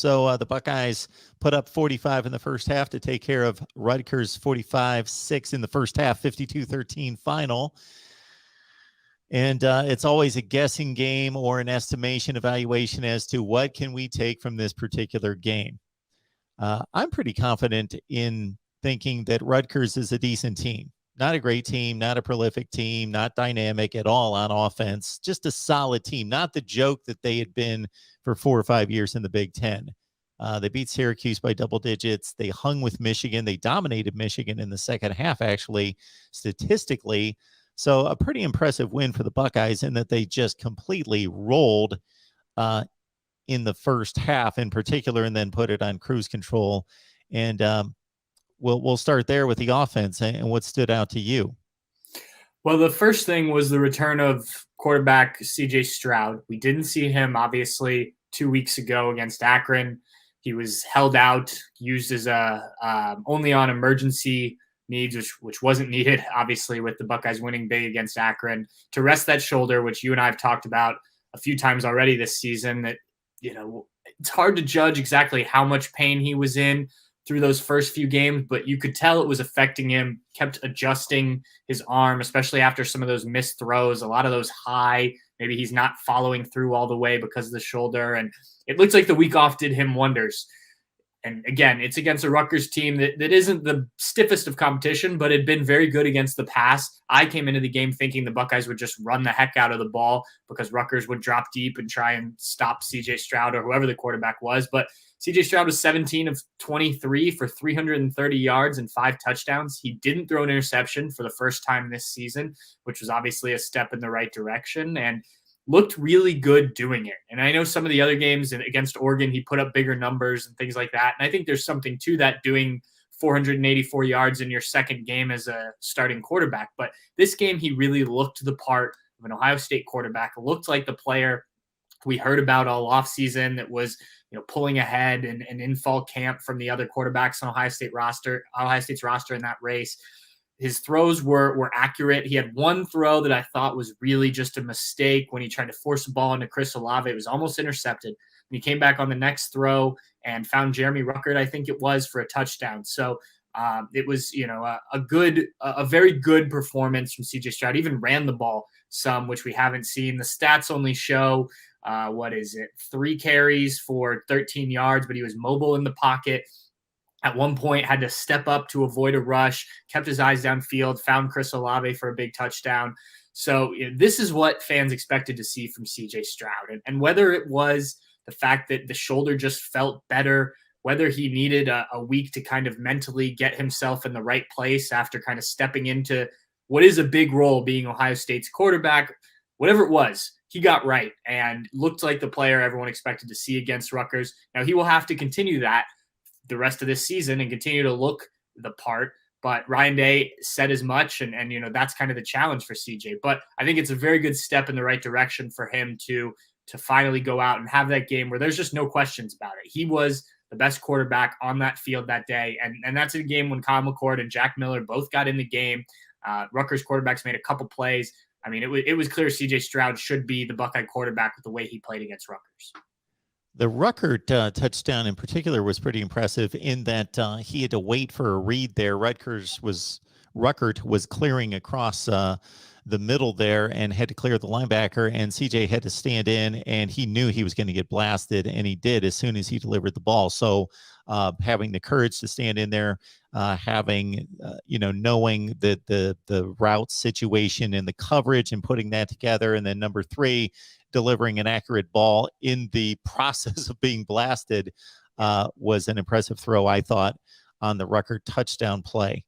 So the Buckeyes put up 45 in the first half to take care of Rutgers 45-6 in the first half, 52-13 final. And it's always a guessing game or an estimation evaluation as to what can we take from this particular game. I'm pretty confident in thinking that Rutgers is a decent team. Not a great team, not a prolific team, not dynamic at all on offense, just a solid team, not the joke that they had been for 4 or 5 years in the Big Ten. They beat Syracuse by double digits. They hung with Michigan. They dominated Michigan in the second half, actually, statistically. So a pretty impressive win for the Buckeyes in that they just completely rolled in the first half in particular, and then put it on cruise control. And we'll start there with the offense and what stood out to you. Well, the first thing was the return of quarterback CJ Stroud. We didn't see him, obviously, 2 weeks ago against Akron. He was held out, used as only on emergency needs, which wasn't needed, obviously, with the Buckeyes winning big against Akron, to rest that shoulder, which you and I have talked about a few times already this season. That, it's hard to judge exactly how much pain he was in through those first few games, but you could tell it was affecting him, kept adjusting his arm, especially after some of those missed throws, a lot of those high, maybe he's not following through all the way because of the shoulder. And it looks like the week off did him wonders. And again, it's against a Rutgers team that isn't the stiffest of competition, but had been very good against the pass. I came into the game thinking the Buckeyes would just run the heck out of the ball because Rutgers would drop deep and try and stop CJ Stroud or whoever the quarterback was. But CJ Stroud was 17 of 23 for 330 yards and 5 touchdowns. He didn't throw an interception for the first time this season, which was obviously a step in the right direction, and looked really good doing it. And I know some of the other games against Oregon, he put up bigger numbers and things like that. And I think there's something to that, doing 484 yards in your second game as a starting quarterback. But this game, he really looked the part of an Ohio State quarterback, looked like the player we heard about all offseason that was, pulling ahead and in fall camp from the other quarterbacks on Ohio State's roster in that race. His throws were accurate. He had one throw that I thought was really just a mistake when he tried to force the ball into Chris Olave. It was almost intercepted. And he came back on the next throw and found Jeremy Ruckert, I think it was, for a touchdown. So it was, a very good performance from CJ Stroud. Even ran the ball some, which we haven't seen. The stats only show 3 carries for 13 yards, but he was mobile in the pocket. At one point, had to step up to avoid a rush, kept his eyes downfield, found Chris Olave for a big touchdown. So this is what fans expected to see from CJ Stroud. And whether it was the fact that the shoulder just felt better, whether he needed a week to kind of mentally get himself in the right place after kind of stepping into what is a big role being Ohio State's quarterback, whatever it was, he got right and looked like the player everyone expected to see against Rutgers. Now, he will have to continue that the rest of this season and continue to look the part. But Ryan Day said as much, and that's kind of the challenge for CJ. But I think it's a very good step in the right direction for him to finally go out and have that game where there's just no questions about it. He was the best quarterback on that field that day, and that's a game when Kyle McCord and Jack Miller both got in the game. Rutgers quarterbacks made a couple plays. I mean, it was clear CJ Stroud should be the Buckeye quarterback with the way he played against Rutgers. The Ruckert touchdown in particular was pretty impressive in that he had to wait for a read there. Ruckert was clearing across the middle there and had to clear the linebacker, and CJ had to stand in, and he knew he was going to get blasted, and he did as soon as he delivered the ball. So having the courage to stand in there, knowing that the route situation and the coverage and putting that together, and then number 3, delivering an accurate ball in the process of being blasted was an impressive throw, I thought, on the Ruckert touchdown play.